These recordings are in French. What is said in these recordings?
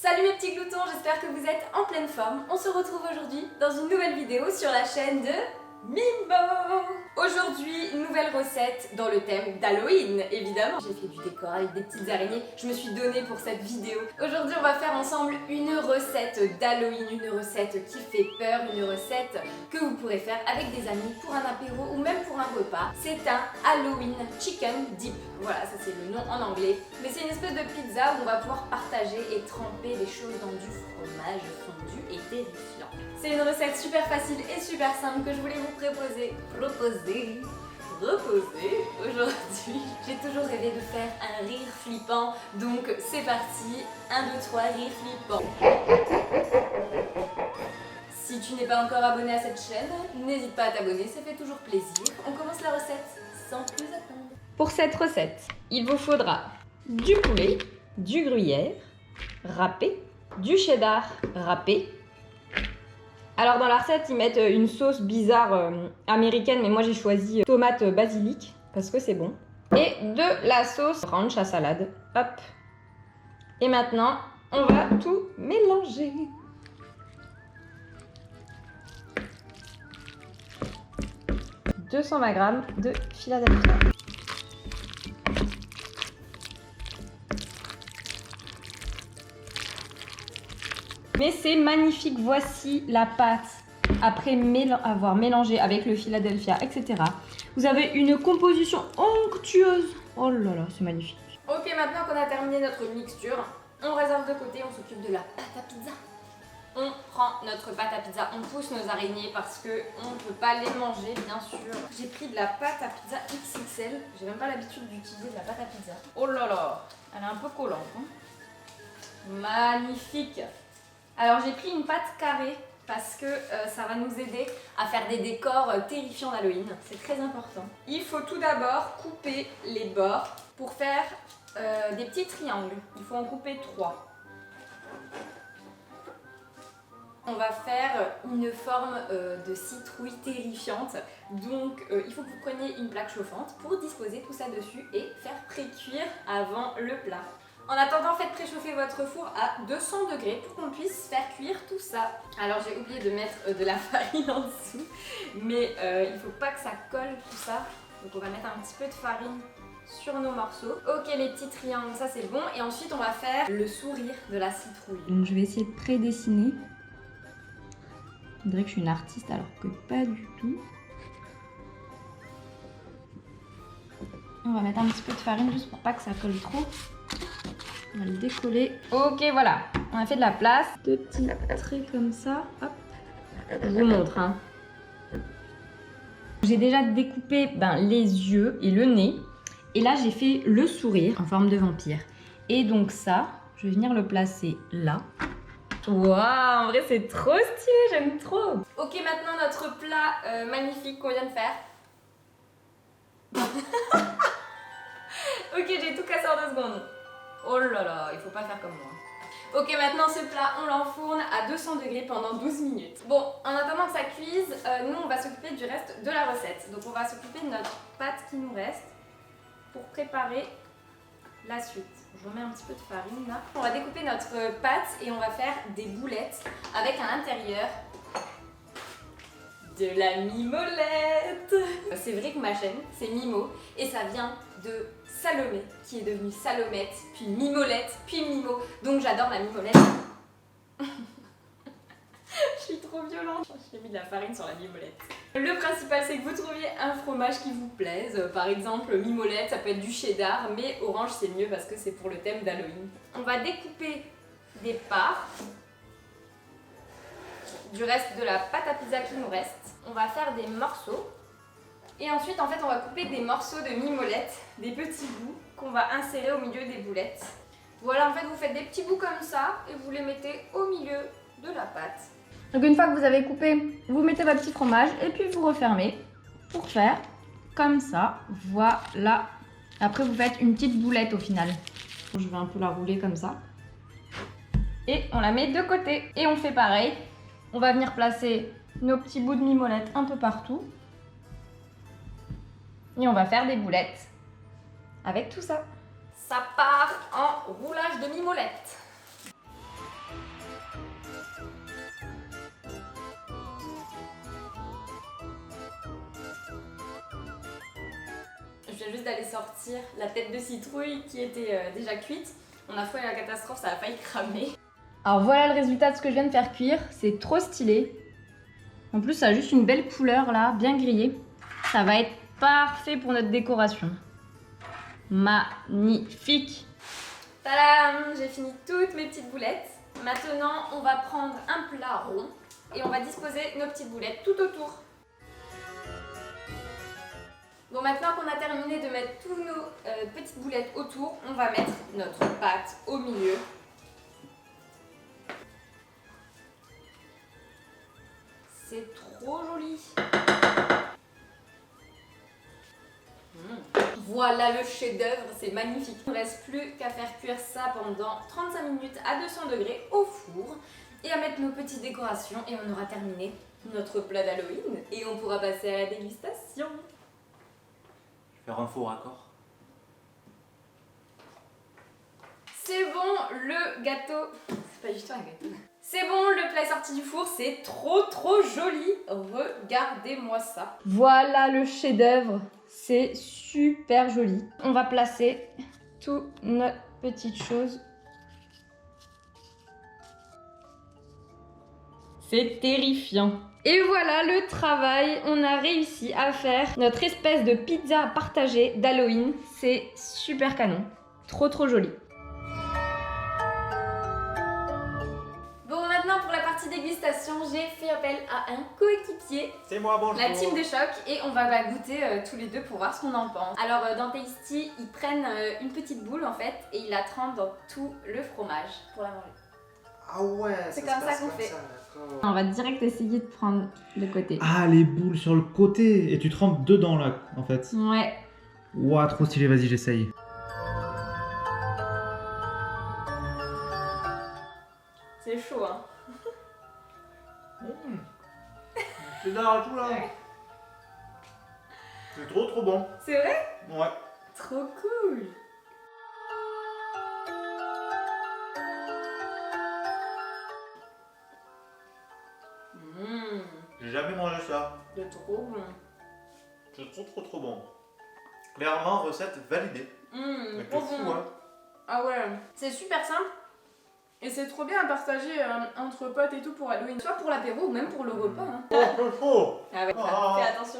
Salut mes petits gloutons, j'espère que vous êtes en pleine forme. On se retrouve aujourd'hui dans une nouvelle vidéo sur la chaîne de Mimbo. Aujourd'hui, nouvelle recette dans le thème d'Halloween, évidemment. J'ai fait du décor avec des petites araignées, je me suis donnée pour cette vidéo. Aujourd'hui, on va faire ensemble une recette d'Halloween, une recette qui fait peur, une recette que vous pourrez faire avec des amis pour un apéro ou même pour un repas. C'est un Halloween Chicken Dip. Voilà, ça c'est le nom en anglais. Mais c'est une espèce de pizza où on va pouvoir partager et tremper des choses dans du fromage fondu et terrifiant. C'est une recette super facile et super simple que je voulais vous proposer aujourd'hui. J'ai toujours rêvé de faire un rire flippant, donc c'est parti. 1, 2, 3, rire flippant. Si tu n'es pas encore abonné à cette chaîne, n'hésite pas à t'abonner, ça fait toujours plaisir. On commence la recette sans plus attendre. Pour cette recette, il vous faudra du poulet, du gruyère râpé, du cheddar râpé. Alors dans la recette, ils mettent une sauce bizarre américaine, mais moi j'ai choisi tomate basilic parce que c'est bon. Et de la sauce ranch à salade. Hop. Et maintenant, on va tout mélanger. « 220 g de Philadelphia. Mais c'est magnifique, voici la pâte après avoir mélangé avec le Philadelphia, etc. Vous avez une composition onctueuse. Oh là là, c'est magnifique. Ok, maintenant qu'on a terminé notre mixture, on réserve de côté, on s'occupe de la pâte à pizza. On prend notre pâte à pizza, on pousse nos araignées parce qu'on ne peut pas les manger, bien sûr. J'ai pris de la pâte à pizza XXL, j'ai même pas l'habitude d'utiliser de la pâte à pizza. Oh là là, elle est un peu collante. Hein. Magnifique. Alors j'ai pris une pâte carrée parce que ça va nous aider à faire des décors terrifiants d'Halloween. C'est très important. Il faut tout d'abord couper les bords pour faire des petits triangles. Il faut en couper 3. On va faire une forme de citrouille terrifiante. Donc il faut que vous preniez une plaque chauffante pour disposer tout ça dessus et faire pré-cuire avant le plat. En attendant, faites préchauffer votre four à 200 degrés pour qu'on puisse faire cuire tout ça. Alors j'ai oublié de mettre de la farine en dessous, mais il ne faut pas que ça colle tout ça. Donc on va mettre un petit peu de farine sur nos morceaux. Ok, les petits triangles, ça c'est bon. Et ensuite on va faire le sourire de la citrouille. Donc je vais essayer de pré-dessiner. On dirait que je suis une artiste alors que pas du tout. On va mettre un petit peu de farine juste pour pas que ça colle trop. On va le décoller. Ok, voilà. On a fait de la place. 2 petits traits comme ça. Hop. Je vous montre. Hein. J'ai déjà découpé les yeux et le nez. Et là, j'ai fait le sourire en forme de vampire. Et donc ça, je vais venir le placer là. Waouh, en vrai, c'est trop stylé. J'aime trop. Ok, maintenant, notre plat magnifique qu'on vient de faire. Ok, j'ai tout cassé en 2 secondes. Oh là là, il faut pas faire comme moi. Ok, maintenant ce plat, on l'enfourne à 200 degrés pendant 12 minutes. Bon, en attendant que ça cuise, nous on va s'occuper du reste de la recette. Donc on va s'occuper de notre pâte qui nous reste pour préparer la suite. Je remets un petit peu de farine là. On va découper notre pâte et on va faire des boulettes avec à l'intérieur de la mimolette. C'est vrai que ma chaîne, c'est Mimo et ça vient de Salomé qui est devenue Salomette, puis Mimolette, puis Mimo. Donc j'adore la mimolette. Je suis trop violente. J'ai mis de la farine sur la mimolette. Le principal, c'est que vous trouviez un fromage qui vous plaise. Par exemple, mimolette, ça peut être du cheddar, mais orange c'est mieux parce que c'est pour le thème d'Halloween. On va découper des parts du reste de la pâte à pizza qui nous reste. On va faire des morceaux. Et ensuite, en fait, on va couper des morceaux de mimolette, des petits bouts qu'on va insérer au milieu des boulettes. Voilà, en fait, vous faites des petits bouts comme ça et vous les mettez au milieu de la pâte. Donc une fois que vous avez coupé, vous mettez votre petit fromage et puis vous refermez pour faire comme ça. Voilà. Après, vous faites une petite boulette au final. Je vais un peu la rouler comme ça. Et on la met de côté. Et on fait pareil. On va venir placer nos petits bouts de mimolette un peu partout. Et on va faire des boulettes avec tout ça. Ça part en roulage de mimolette. je viens juste d'aller sortir la tête de citrouille qui était déjà cuite. On a fait la catastrophe, ça a failli cramer. Alors voilà le résultat de ce que je viens de faire cuire, c'est trop stylé. En plus ça a juste une belle couleur là, bien grillée. Ça va être parfait pour notre décoration. Magnifique! Tadam! J'ai fini toutes mes petites boulettes. Maintenant on va prendre un plat rond et on va disposer nos petites boulettes tout autour. Bon, maintenant qu'on a terminé de mettre tous nos petites boulettes autour, on va mettre notre pâte au milieu. C'est trop joli. Voilà le chef-d'œuvre, c'est magnifique. Il ne reste plus qu'à faire cuire ça pendant 35 minutes à 200 degrés au four et à mettre nos petites décorations et on aura terminé notre plat d'Halloween et on pourra passer à la dégustation. Faire un faux raccord. C'est bon, le gâteau... C'est pas du tout un gâteau. C'est bon, le plat est sorti du four, c'est trop joli. Regardez-moi ça. Voilà le chef-d'œuvre, c'est super joli. On va placer toutes nos petites choses. C'est terrifiant. Et voilà le travail, on a réussi à faire notre espèce de pizza partagée d'Halloween. C'est super canon, trop joli. Bon, maintenant pour la partie dégustation, j'ai fait appel à un coéquipier. C'est moi, bonjour. La team de choc, et on va goûter tous les deux pour voir ce qu'on en pense. Alors dans Tasty, ils prennent une petite boule en fait et ils la trempent dans tout le fromage pour la manger. Ah ouais, c'est comme ça qu'on fait. On va direct essayer de prendre le côté. Ah, les boules sur le côté. Et tu trempes dedans là, en fait. Ouais. Ouah, trop stylé, vas-y, j'essaye. C'est chaud, hein. C'est dans tout là. Ouais. C'est trop bon. C'est vrai? Ouais. Trop cool. J'ai jamais mangé ça. C'est trop bon. C'est trop bon. Clairement, recette validée. Mais Trop fou, bon. hein. Ah ouais, c'est super simple. Et c'est trop bien à partager entre potes et tout pour Halloween. Soit pour l'apéro ou même pour le repas. Hein. Oh, c'est chaud. Ah ouais, Ah. fais attention.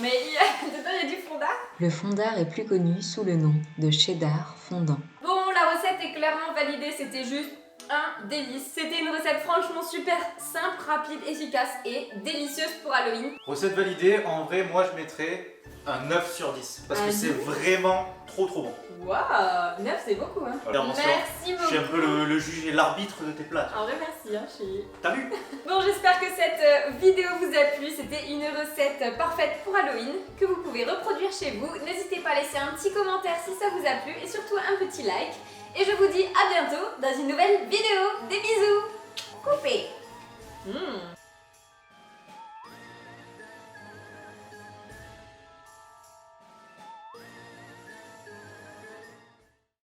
Mais dedans il y a du fondant. Le fondard est plus connu sous le nom de cheddar fondant. Bon, la recette est clairement validée, c'était juste un délice. C'était une recette franchement super simple, rapide, efficace et délicieuse pour Halloween. Recette validée, en vrai, moi je mettrais un 9 sur 10. Parce Un que c'est 10? vraiment trop bon. Waouh, 9 c'est beaucoup hein. Merci Merci Je beaucoup. suis un peu le juge et l'arbitre de tes plats. En vrai merci hein, chérie. T'as vu? Bon, j'espère que cette vidéo vous a plu. C'était une recette parfaite pour Halloween que vous pouvez reproduire chez vous. N'hésitez pas à laisser un petit commentaire si ça vous a plu et surtout un petit like. Et je vous dis à bientôt dans une nouvelle vidéo. Des bisous!